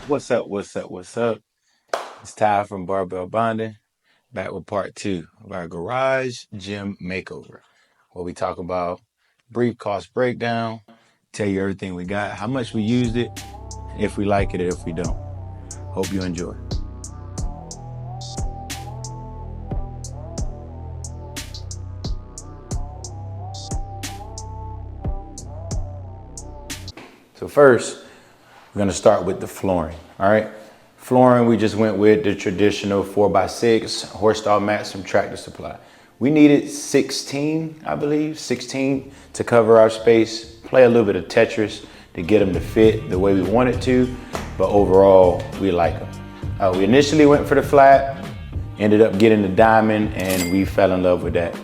What's up? What's up? What's up? It's Ty from Barbell Bonding, back with part two of our garage gym makeover, where we talk about brief cost breakdown, tell you everything we got, how much we used it, if we like it or if we don't. Hope you enjoy. So first, we're gonna start with the flooring, all right? Flooring, we just went with the traditional 4x6 horse style mats from Tractor Supply. We needed 16, I believe, 16 to cover our space, play a little bit of Tetris to get them to fit the way we wanted to, but overall, we like them. We initially went for the flat, ended up getting the diamond, and we fell in love with that.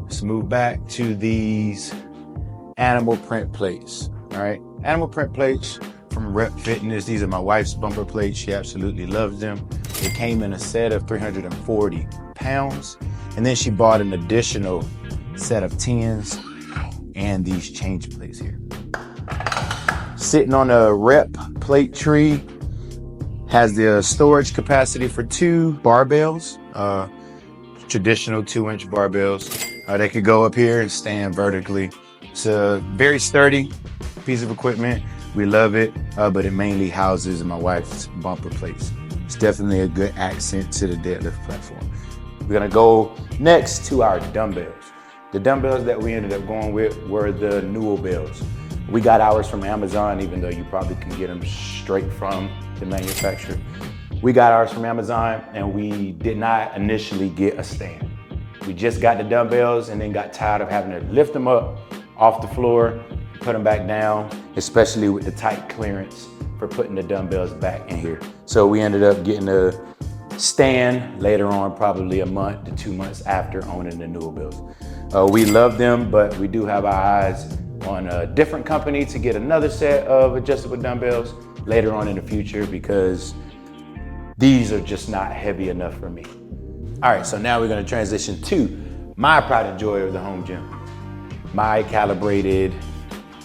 Let's move back to these animal print plates, all right? Animal print plates from Rep Fitness. These are my wife's bumper plates. She absolutely loves them. They came in a set of 340 pounds. And then she bought an additional set of 10s and these change plates here. Sitting on a Rep plate tree, has the storage capacity for 2 barbells, traditional 2-inch barbells. They could go up here and stand vertically. It's a very sturdy piece of equipment. We love it, but it mainly houses my wife's bumper plates. It's definitely a good accent to the deadlift platform. We're gonna go next to our dumbbells. The dumbbells that we ended up going with were the Dumbbells. We got ours from Amazon, even though you probably can get them straight from the manufacturer. We got ours from Amazon and we did not initially get a stand. We just got the dumbbells and then got tired of having to lift them up off the floor, put them back down, especially with the tight clearance for putting the dumbbells back in here. So we ended up getting a stand later on, probably a month to 2 months after owning the Dumbbells. We love them, but we do have our eyes on a different company to get another set of adjustable dumbbells later on in the future because these are just not heavy enough for me. All right, so now we're gonna transition to my pride and joy of the home gym, my calibrated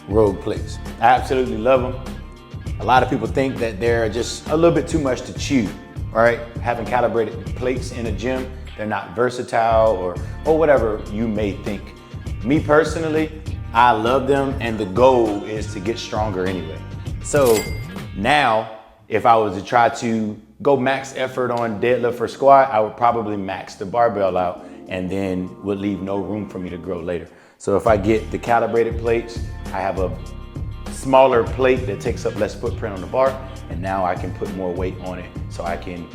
rogue plates. I absolutely love them. A lot of people think that they're just a little bit too much to chew, all right? Having calibrated plates in a gym, they're not versatile or whatever you may think. Me personally, I love them and the goal is to get stronger anyway. So now, if I was to try to go max effort on deadlift or squat, I would probably max the barbell out and then would leave no room for me to grow later. So if I get the calibrated plates, I have a smaller plate that takes up less footprint on the bar, and now I can put more weight on it so I can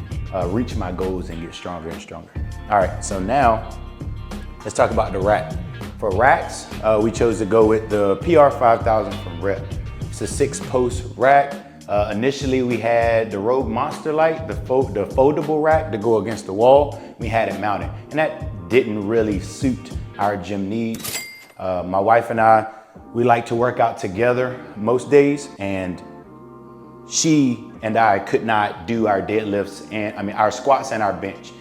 reach my goals and get stronger and stronger. All right, so now let's talk about the rack. For racks, we chose to go with the PR5000 from Rep. It's a 6-post rack. Initially, we had the Rogue Monster Light, the foldable rack to go against the wall. We had it mounted, and that didn't really suit our gym needs. My wife and I, we like to work out together most days, and she and I could not do our deadlifts and our squats and our bench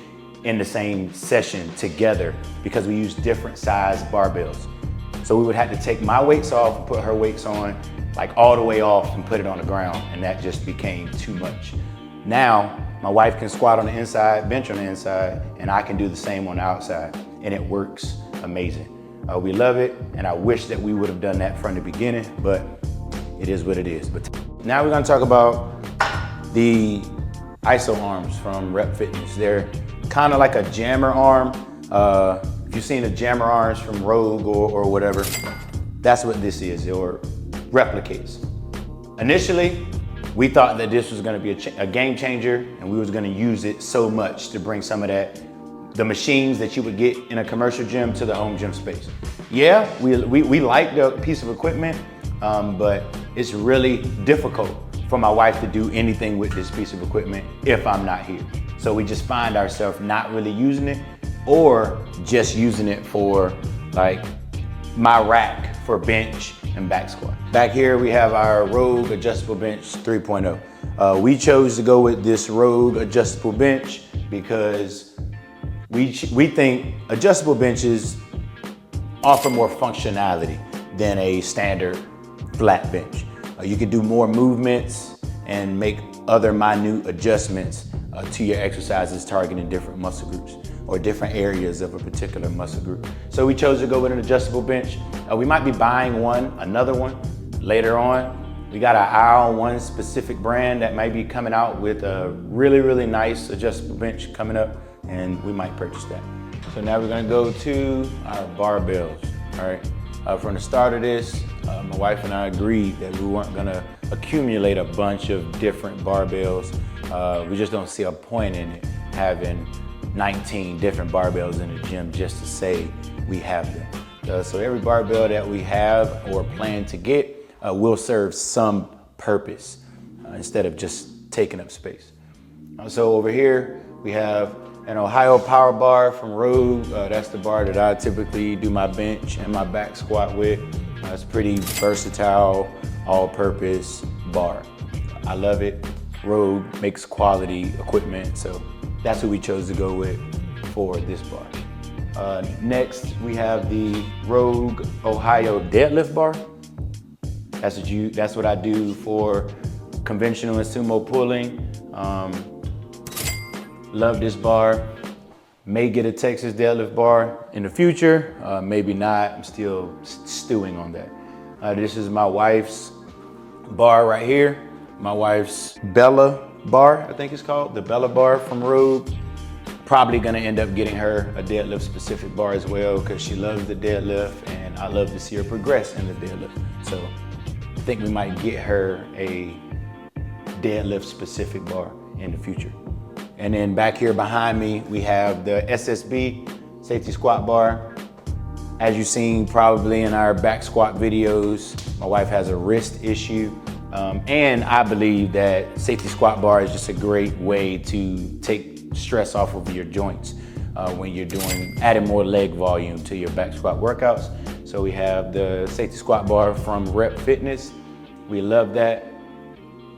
in the same session together because we use different size barbells. So we would have to take my weights off and put her weights on, like all the way off and put it on the ground, and that just became too much. Now, my wife can squat on the inside, bench on the inside, and I can do the same on the outside, and it works amazing. We love it, and I wish that we would have done that from the beginning, but it is what it is. But now we're gonna talk about the ISO arms from Rep Fitness. They're kind of like a jammer arm. If you've seen the jammer arms from Rogue or whatever, that's what this is, or replicates. Initially, we thought that this was gonna be a game changer, and we was gonna use it so much to bring some of the machines that you would get in a commercial gym to the home gym space. Yeah, we like the piece of equipment, but it's really difficult for my wife to do anything with this piece of equipment if I'm not here. So we just find ourselves not really using it or just using it for like my rack for bench and back squat. Back here we have our Rogue Adjustable Bench 3.0. We chose to go with this Rogue Adjustable Bench because we think adjustable benches offer more functionality than a standard flat bench. You can do more movements and make other minute adjustments to your exercises targeting different muscle groups or different areas of a particular muscle group. So we chose to go with an adjustable bench. We might be buying another one later on. We got our eye on one specific brand that might be coming out with a really, really nice adjustable bench coming up, and we might purchase that. So now we're gonna go to our barbells, all right? From the start of this, my wife and I agreed that we weren't gonna accumulate a bunch of different barbells. We just don't see a point in it having 19 different barbells in the gym just to say we have them. So every barbell that we have or plan to get will serve some purpose instead of just taking up space. So over here we have an Ohio Power Bar from Rogue. That's the bar that I typically do my bench and my back squat with. It's pretty versatile, all-purpose bar. I love it. Rogue makes quality equipment, so that's what we chose to go with for this bar. Next, we have the Rogue Ohio Deadlift Bar. That's what I do for conventional and sumo pulling. Love this bar. May get a Texas deadlift bar in the future, maybe not. I'm still stewing on that. This is my wife's bar right here. My wife's Bella bar, I think it's called, the Bella bar from Rogue. Probably gonna end up getting her a deadlift specific bar as well because she loves the deadlift and I love to see her progress in the deadlift. So I think we might get her a deadlift specific bar in the future. And then back here behind me, we have the SSB safety squat bar. As you've seen probably in our back squat videos, my wife has a wrist issue. And I believe that safety squat bar is just a great way to take stress off of your joints when you're adding more leg volume to your back squat workouts. So we have the safety squat bar from Rep Fitness. We love that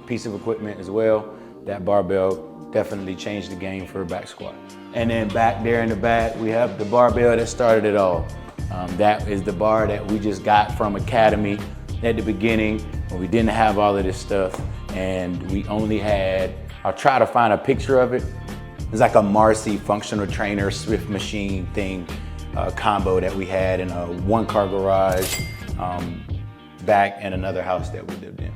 piece of equipment as well. That barbell definitely changed the game for a back squat. And then back there in the back, we have the barbell that started it all. That is the bar that we just got from Academy at the beginning when we didn't have all of this stuff. And we only had, I'll try to find a picture of it. It's like a Marcy functional trainer Swift machine thing combo that we had in a one-car garage back in another house that we lived in.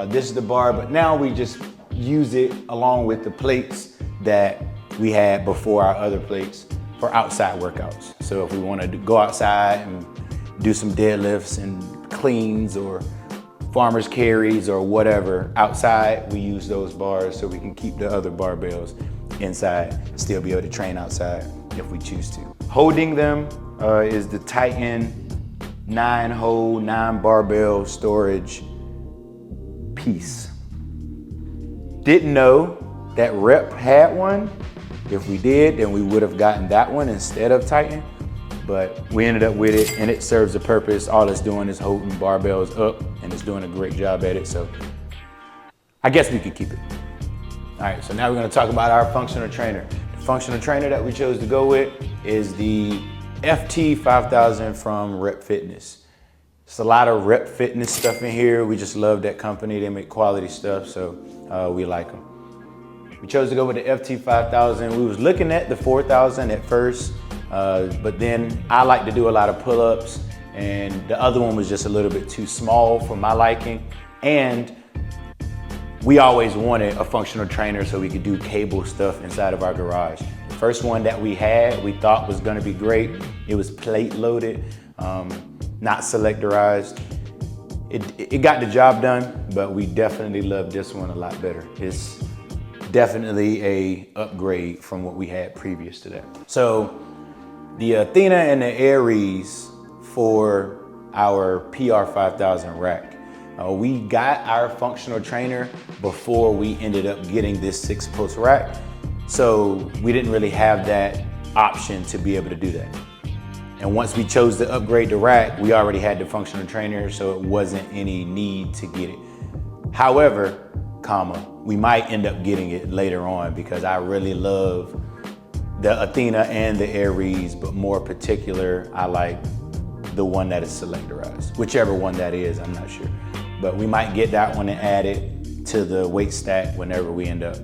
This is the bar, but now we just use it along with the plates that we had before our other plates for outside workouts. So if we want to go outside and do some deadlifts and cleans or farmer's carries or whatever outside, we use those bars so we can keep the other barbells inside, still be able to train outside if we choose to. Holding them is the Titan 9-hole, 9-barbell storage piece. Didn't know that Rep had one. If we did, then we would have gotten that one instead of Titan, but we ended up with it and it serves a purpose. All it's doing is holding barbells up and it's doing a great job at it, so I guess we could keep it. All right, so now we're gonna talk about our functional trainer. The functional trainer that we chose to go with is the FT 5000 from Rep Fitness. It's a lot of Rep Fitness stuff in here. We just love that company. They make quality stuff, so we like them. We chose to go with the FT 5000. We was looking at the 4000 at first, but then I like to do a lot of pull-ups, and the other one was just a little bit too small for my liking. And we always wanted a functional trainer so we could do cable stuff inside of our garage. The first one that we had, we thought was gonna be great. It was plate loaded, not selectorized. It got the job done, but we definitely love this one a lot better. It's definitely a upgrade from what we had previous to that. So the Athena and the Aries for our PR 5000 rack. We got our functional trainer before we ended up getting this 6-post rack. So we didn't really have that option to be able to do that. And once we chose to upgrade the rack, we already had the functional trainer, so it wasn't any need to get it. However, we might end up getting it later on because I really love the Athena and the Aries, but more particular, I like the one that is selectorized. Whichever one that is, I'm not sure. But we might get that one and add it. to the weight stack whenever we end up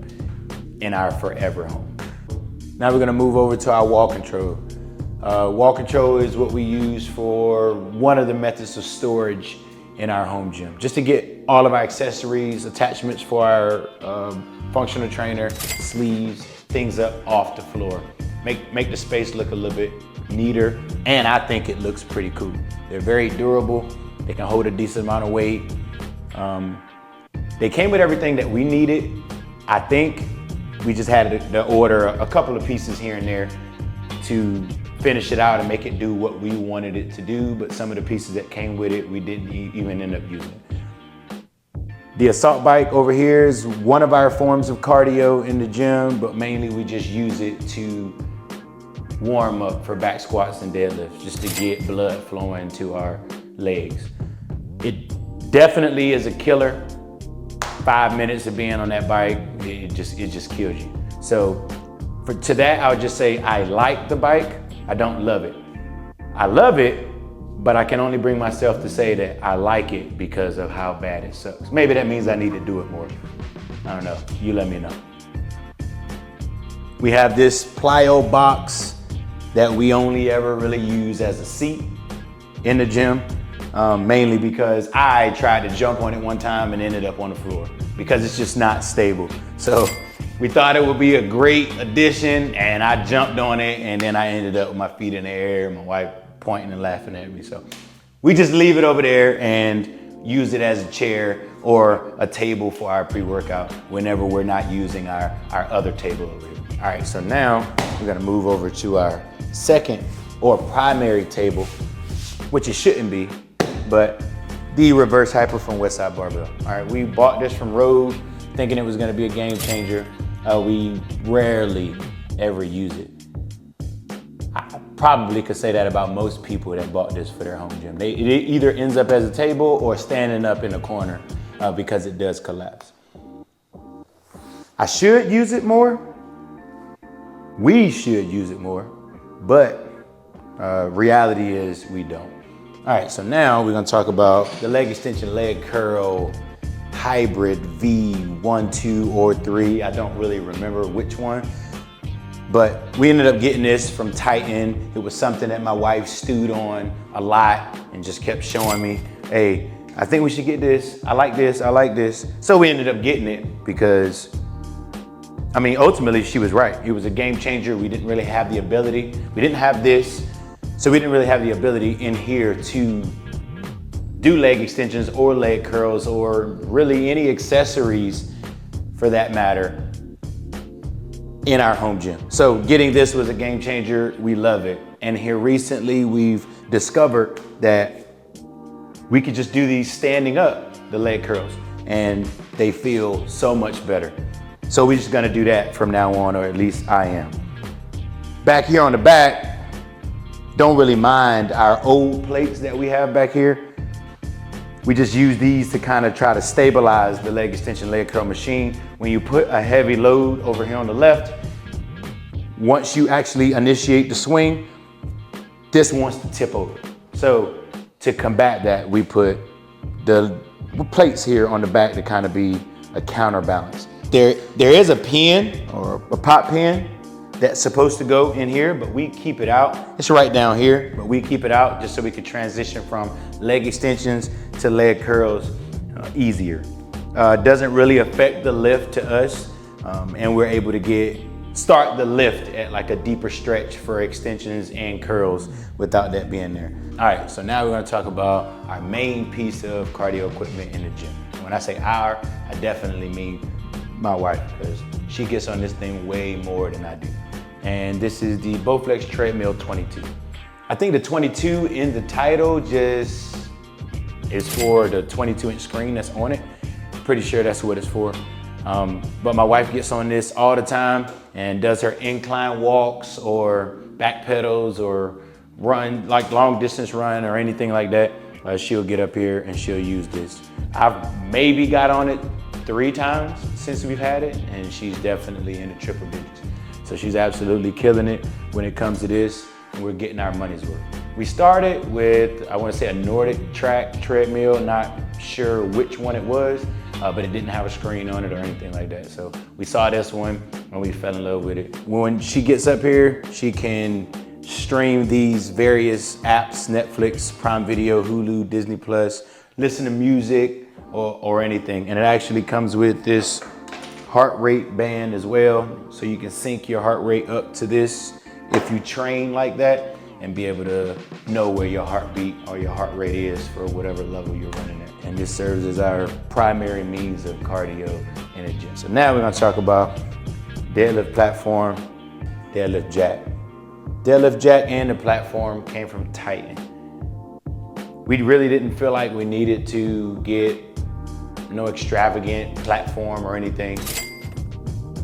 in our forever home. Now we're gonna move over to our wall control. Wall control is what we use for one of the methods of storage in our home gym, just to get all of our accessories, attachments for our functional trainer, sleeves, things up off the floor. Make the space look a little bit neater, and I think it looks pretty cool. They're very durable. They can hold a decent amount of weight. They came with everything that we needed. I think we just had to order a couple of pieces here and there to finish it out and make it do what we wanted it to do, but some of the pieces that came with it, we didn't even end up using. The assault bike over here is one of our forms of cardio in the gym, but mainly we just use it to warm up for back squats and deadlifts, just to get blood flowing to our legs. It definitely is a killer. 5 minutes of being on that bike, it just kills you. So to that, I would just say I like the bike. I don't love it. I love it, but I can only bring myself to say that I like it because of how bad it sucks. Maybe that means I need to do it more. I don't know, you let me know. We have this Plyo Box that we only ever really use as a seat in the gym, mainly because I tried to jump on it one time and ended up on the floor because it's just not stable. So we thought it would be a great addition, and I jumped on it, and then I ended up with my feet in the air, my wife pointing and laughing at me. So we just leave it over there and use it as a chair or a table for our pre-workout whenever we're not using our other table over here. All right, so now we're gonna move over to our second or primary table, which it shouldn't be, but the reverse hyper from Westside Barbell. All right, we bought this from Rode thinking it was gonna be a game changer. We rarely ever use it. I probably could say that about most people that bought this for their home gym. It either ends up as a table or standing up in a corner because it does collapse. I should use it more. We should use it more, but reality is we don't. All right, so now we're gonna talk about the leg extension, leg curl, hybrid V1, 2, or 3. I don't really remember which one, but we ended up getting this from Titan. It was something that my wife stewed on a lot and just kept showing me, hey, I think we should get this. I like this, I like this. So we ended up getting it because, I mean, ultimately she was right. It was a game changer. We didn't really have the ability. We didn't have this, so we didn't really have the ability in here to do leg extensions or leg curls or really any accessories for that matter in our home gym. So getting this was a game changer. We love it. And here recently we've discovered that we could just do these standing up, the leg curls, and they feel so much better. So we're just gonna do that from now on, or at least I am. Back here on the back, don't really mind our old plates that we have back here. We just use these to kind of try to stabilize the leg extension, leg curl machine. When you put a heavy load over here on the left, once you actually initiate the swing, this wants to tip over. So to combat that, we put the plates here on the back to kind of be a counterbalance. There is a pin or a pop pin that's supposed to go in here, but we keep it out. It's right down here, but we keep it out just so we can transition from leg extensions to leg curls easier. Doesn't really affect the lift to us, and we're able to start the lift at like a deeper stretch for extensions and curls without that being there. All right, so now we're gonna talk about our main piece of cardio equipment in the gym. When I say our, I definitely mean my wife, because she gets on this thing way more than I do. And this is the Bowflex Treadmill 22. I think the 22 in the title just is for the 22-inch screen that's on it. Pretty sure that's what it's for. But my wife gets on this all the time and does her incline walks or back pedals or run, like long distance run or anything like that. She'll get up here and she'll use this. I've maybe got on it 3 times since we've had it, and she's definitely in the triple digits. So she's absolutely killing it when it comes to this, and we're getting our money's worth. We started with, I want to say, a Nordic track treadmill, not sure which one it was, but it didn't have a screen on it or anything like that. So we saw this one and we fell in love with it. When she gets up here, she can stream these various apps, Netflix, Prime Video, Hulu, Disney Plus, listen to music or anything. And it actually comes with this heart rate band as well. So you can sync your heart rate up to this if you train like that and be able to know where your heartbeat or your heart rate is for whatever level you're running at. And this serves as our primary means of cardio in a gym. So now we're gonna talk about deadlift platform, deadlift jack. Deadlift jack and the platform came from Titan. We really didn't feel like we needed to get no extravagant platform or anything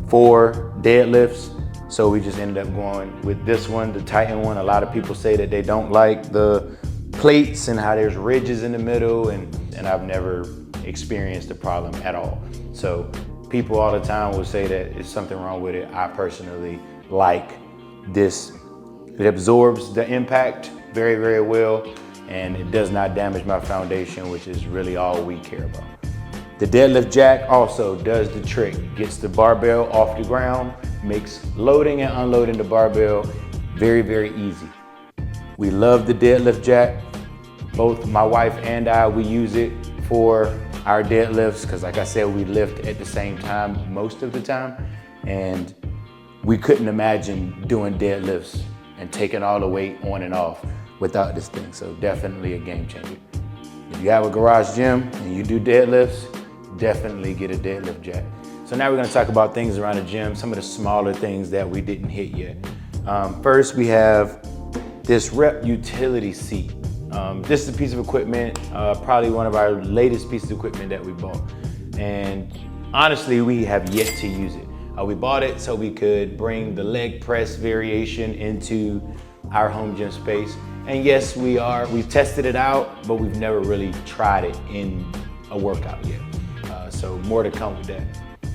for deadlifts. So we just ended up going with this one, the Titan one. A lot of people say that they don't like the plates and how there's ridges in the middle, and I've never experienced a problem at all. So people all the time will say that there's something wrong with it. I personally like this. It absorbs the impact very, very well, and it does not damage my foundation, which is really all we care about. The deadlift jack also does the trick, gets the barbell off the ground, makes loading and unloading the barbell very, very easy. We love the deadlift jack. Both my wife and I, we use it for our deadlifts because like I said, we lift at the same time most of the time, and we couldn't imagine doing deadlifts and taking all the weight on and off without this thing. So definitely a game changer. If you have a garage gym and you do deadlifts, definitely get a deadlift jack. So now we're gonna talk about things around the gym, some of the smaller things that we didn't hit yet. First, we have this rep utility seat. This is a piece of equipment, probably one of our latest pieces of equipment that we bought. And honestly, we have yet to use it. We bought it so we could bring the leg press variation into our home gym space. And yes, we've tested it out, but we've never really tried it in a workout yet. So more to come with that.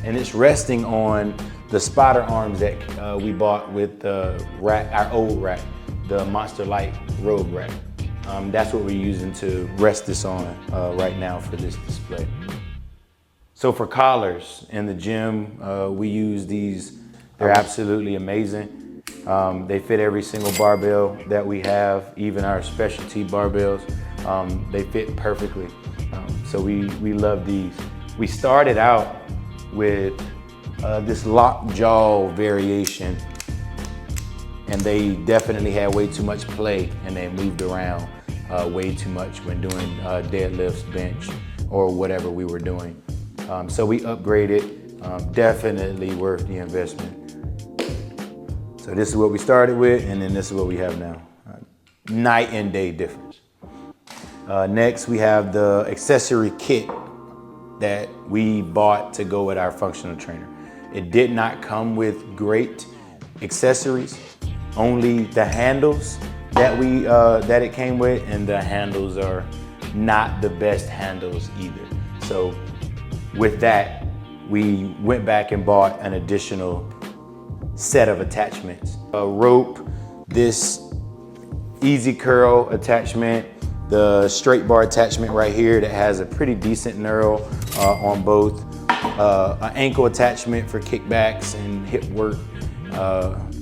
And it's resting on the spotter arms that we bought with the rack, our old rack, the Monster Light Road rack. That's what we're using to rest this on right now for this display. So for collars in the gym, we use these. They're absolutely amazing. They fit every single barbell that we have, even our specialty barbells. They fit perfectly. So we love these. We started out with this lock jaw variation, and they definitely had way too much play, and they moved around way too much when doing deadlifts, bench, or whatever we were doing. So we upgraded, definitely worth the investment. So this is what we started with, and then this is what we have now. Night and day difference. Next, we have the accessory kit that we bought to go with our functional trainer. It did not come with great accessories, only the handles that it came with, and the handles are not the best handles either. So with that, we went back and bought an additional set of attachments. A rope, this easy curl attachment, the straight bar attachment right here that has a pretty decent knurl on both, an ankle attachment for kickbacks and hip work,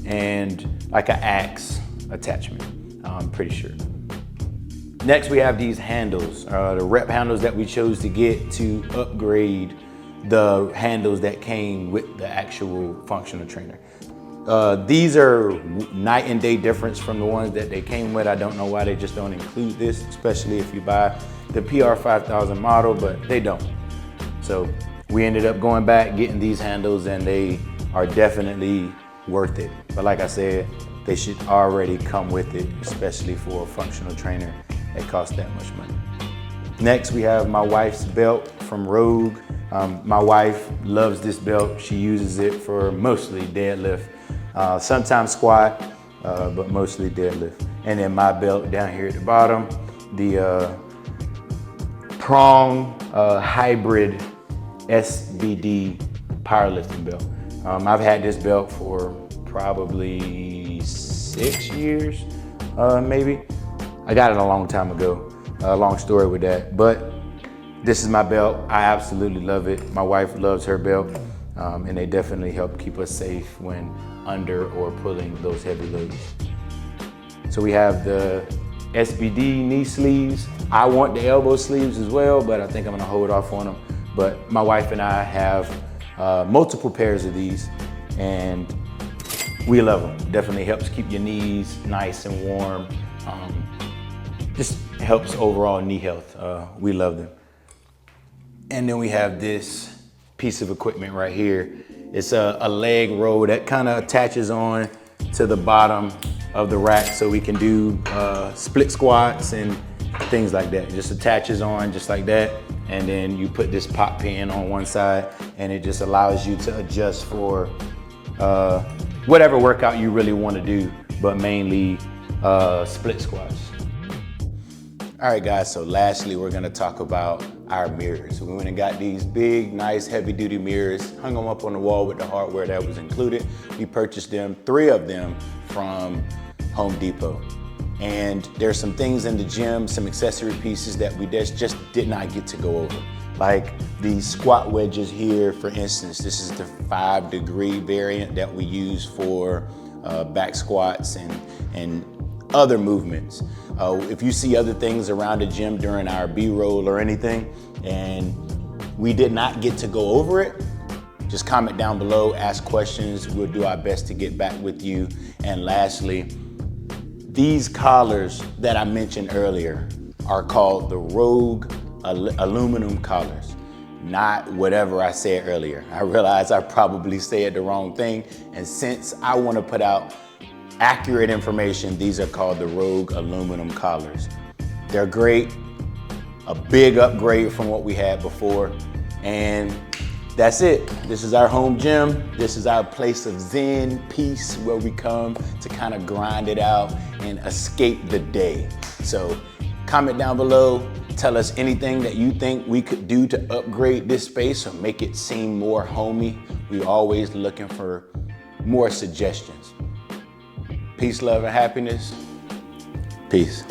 and like an axe attachment, I'm pretty sure. Next, we have these handles, the rep handles that we chose to get to upgrade the handles that came with the actual functional trainer. These are night and day difference from the ones that they came with. I don't know why they just don't include this, especially if you buy the PR 5000 model, but they don't. So we ended up going back, getting these handles, and they are definitely worth it. But like I said, they should already come with it, especially for a functional trainer that costs that much money. Next, we have my wife's belt from Rogue. My wife loves this belt. She uses it for mostly deadlift, sometimes squat, but mostly deadlift. And then my belt down here at the bottom, the prong hybrid SBD powerlifting belt. I've had this belt for probably 6 years, maybe. I got it a long time ago. Long story with that, but This is my belt. I absolutely love it. My wife loves her belt, and they definitely help keep us safe when under or pulling those heavy loads. So we have the SBD knee sleeves. I want the elbow sleeves as well, but I think I'm gonna hold off on them. But my wife and I have multiple pairs of these, and we love them. Definitely helps keep your knees nice and warm. Just helps overall knee health. We love them. And then we have this piece of equipment right here. It's a leg roll that kind of attaches on to the bottom of the rack so we can do split squats and things like that. It just attaches on just like that. And then you put this pop pin on one side and it just allows you to adjust for whatever workout you really want to do, but mainly split squats. All right, guys, so lastly, we're gonna talk about our mirrors. We went and got these big, nice, heavy-duty mirrors, hung them up on the wall with the hardware that was included. We purchased them, 3 of them, from Home Depot. And there's some things in the gym, some accessory pieces that we just did not get to go over. Like these squat wedges here, for instance. This is the 5-degree variant that we use for back squats and other movements. If you see other things around the gym during our B-roll or anything, and we did not get to go over it, just comment down below, ask questions. We'll do our best to get back with you. And lastly, these collars that I mentioned earlier are called the Rogue aluminum collars, not whatever I said earlier. I realize I probably said the wrong thing, and since I want to put out accurate information, these are called the Rogue aluminum collars. They're great, a big upgrade from what we had before, and that's it. This is our home gym. This is our place of zen, peace, where we come to kind of grind it out and escape the day. So comment down below, tell us anything that you think we could do to upgrade this space or make it seem more homey. We're always looking for more suggestions. Peace, love, and happiness. Peace.